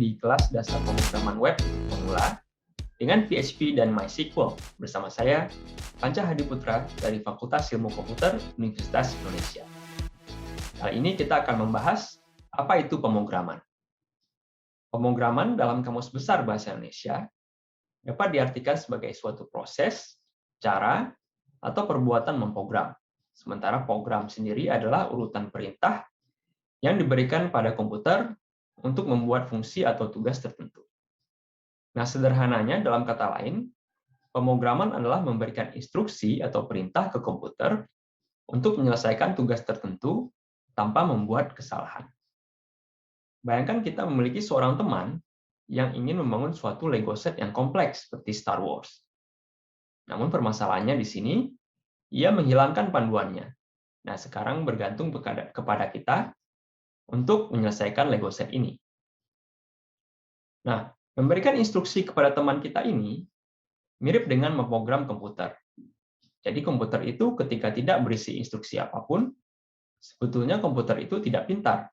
di kelas dasar pemrograman web pemula dengan PHP dan MySQL bersama saya, Panca Hadi Putra dari Fakultas Ilmu Komputer Universitas Indonesia. Kali ini kita akan membahas apa itu pemrograman. Pemrograman dalam Kamus Besar Bahasa Indonesia dapat diartikan sebagai suatu proses, cara, atau perbuatan memprogram. Sementara program sendiri adalah urutan perintah yang diberikan pada komputer untuk membuat fungsi atau tugas tertentu. Nah, sederhananya dalam kata lain, pemrograman adalah memberikan instruksi atau perintah ke komputer untuk menyelesaikan tugas tertentu tanpa membuat kesalahan. Bayangkan kita memiliki seorang teman yang ingin membangun suatu Lego set yang kompleks seperti Star Wars. Namun permasalahannya di sini, ia menghilangkan panduannya. Nah, sekarang bergantung kepada kita untuk menyelesaikan Lego set ini. Nah, memberikan instruksi kepada teman kita ini mirip dengan memprogram komputer. Jadi komputer itu ketika tidak berisi instruksi apapun, sebetulnya komputer itu tidak pintar.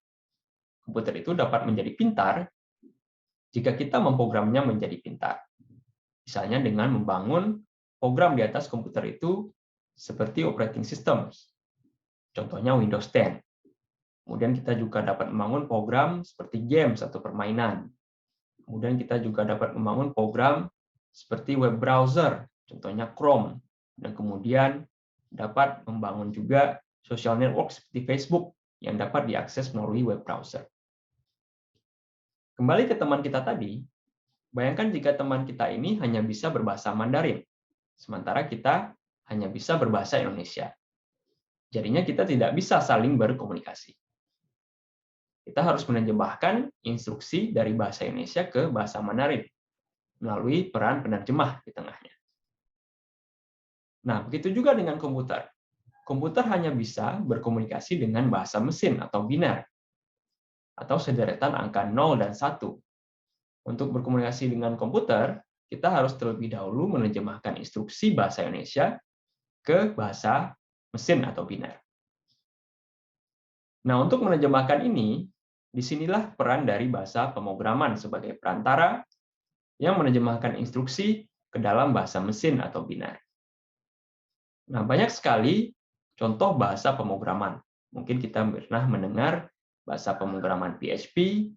Komputer itu dapat menjadi pintar jika kita memprogramnya menjadi pintar. Misalnya dengan membangun program di atas komputer itu seperti operating system. Contohnya Windows 10. Kemudian kita juga dapat membangun program seperti games atau permainan. Kemudian kita juga dapat membangun program seperti web browser, contohnya Chrome. Dan kemudian dapat membangun juga social network seperti Facebook yang dapat diakses melalui web browser. Kembali ke teman kita tadi, bayangkan jika teman kita ini hanya bisa berbahasa Mandarin, sementara kita hanya bisa berbahasa Indonesia. Jadinya kita tidak bisa saling berkomunikasi. Kita harus menerjemahkan instruksi dari bahasa Indonesia ke bahasa Mandarin melalui peran penerjemah di tengahnya. Nah, begitu juga dengan komputer. Komputer hanya bisa berkomunikasi dengan bahasa mesin atau biner, atau sederetan angka 0 dan 1. Untuk berkomunikasi dengan komputer, kita harus terlebih dahulu menerjemahkan instruksi bahasa Indonesia ke bahasa mesin atau biner. Nah, untuk menerjemahkan ini, disinilah peran dari bahasa pemrograman sebagai perantara yang menerjemahkan instruksi ke dalam bahasa mesin atau biner. Nah, banyak sekali contoh bahasa pemrograman. Mungkin kita pernah mendengar bahasa pemrograman PHP,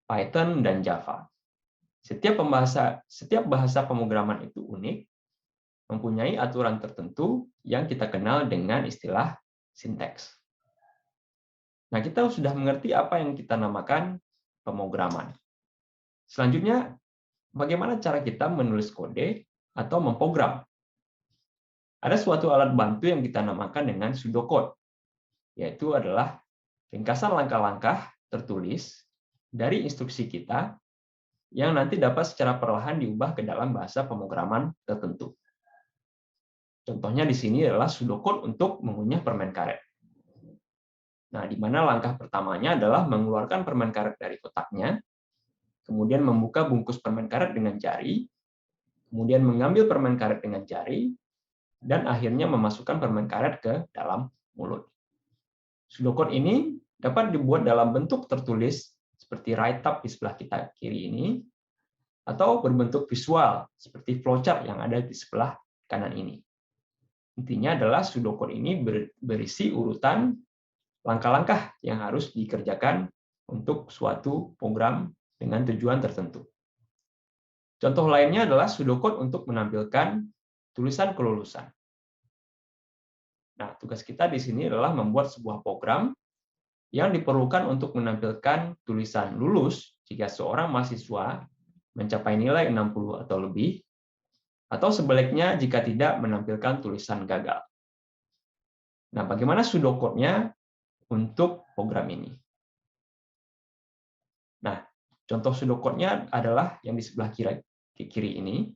Python, dan Java. Setiap bahasa pemrograman itu unik, mempunyai aturan tertentu yang kita kenal dengan istilah sinteks. Nah, kita sudah mengerti apa yang kita namakan pemrograman. Selanjutnya, bagaimana cara kita menulis kode atau memprogram? Ada suatu alat bantu yang kita namakan dengan pseudocode, yaitu adalah ringkasan langkah-langkah tertulis dari instruksi kita yang nanti dapat secara perlahan diubah ke dalam bahasa pemrograman tertentu. Contohnya di sini adalah pseudocode untuk mengunyah permen karet. Nah, di mana langkah pertamanya adalah mengeluarkan permen karet dari kotaknya, kemudian membuka bungkus permen karet dengan jari, kemudian mengambil permen karet dengan jari, dan akhirnya memasukkan permen karet ke dalam mulut. Pseudocode ini dapat dibuat dalam bentuk tertulis seperti write-up di sebelah kita kiri ini, atau berbentuk visual seperti flowchart yang ada di sebelah kanan ini. Intinya adalah pseudocode ini berisi urutan langkah-langkah yang harus dikerjakan untuk suatu program dengan tujuan tertentu. Contoh lainnya adalah pseudocode untuk menampilkan tulisan kelulusan. Nah, tugas kita di sini adalah membuat sebuah program yang diperlukan untuk menampilkan tulisan lulus jika seorang mahasiswa mencapai nilai 60 atau lebih, atau sebaliknya jika tidak menampilkan tulisan gagal. Nah, bagaimana pseudocode-nya untuk program ini? Nah, contoh pseudocode-nya adalah yang di sebelah kiri ini.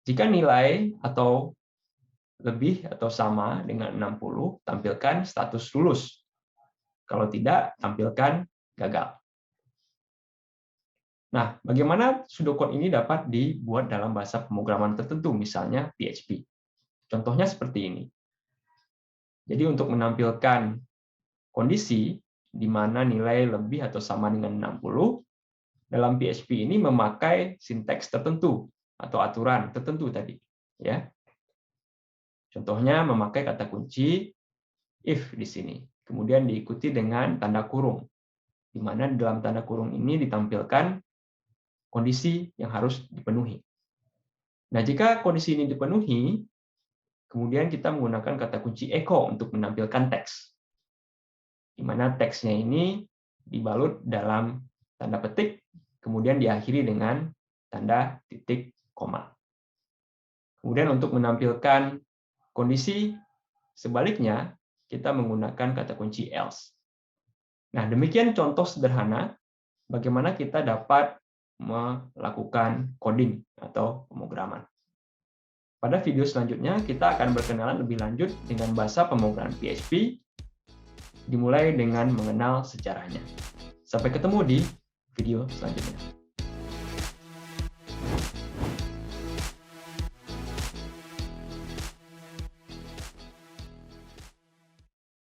Jika nilai atau lebih atau sama dengan 60, tampilkan status lulus. Kalau tidak, tampilkan gagal. Nah, bagaimana pseudocode ini dapat dibuat dalam bahasa pemrograman tertentu, misalnya PHP? Contohnya seperti ini. Jadi untuk menampilkan kondisi di mana nilai lebih atau sama dengan 60, dalam PHP ini memakai sinteks tertentu atau aturan tertentu tadi, ya. Contohnya memakai kata kunci if di sini, kemudian diikuti dengan tanda kurung, di mana dalam tanda kurung ini ditampilkan kondisi yang harus dipenuhi. Nah, jika kondisi ini dipenuhi, kemudian kita menggunakan kata kunci echo untuk menampilkan teks, di mana teksnya ini dibalut dalam tanda petik, kemudian diakhiri dengan tanda titik koma. Kemudian untuk menampilkan kondisi sebaliknya, kita menggunakan kata kunci else. Nah, demikian contoh sederhana bagaimana kita dapat melakukan coding atau pemrograman. Pada video selanjutnya, kita akan berkenalan lebih lanjut dengan bahasa pemrograman PHP, dimulai dengan mengenal sejarahnya. Sampai ketemu di video selanjutnya.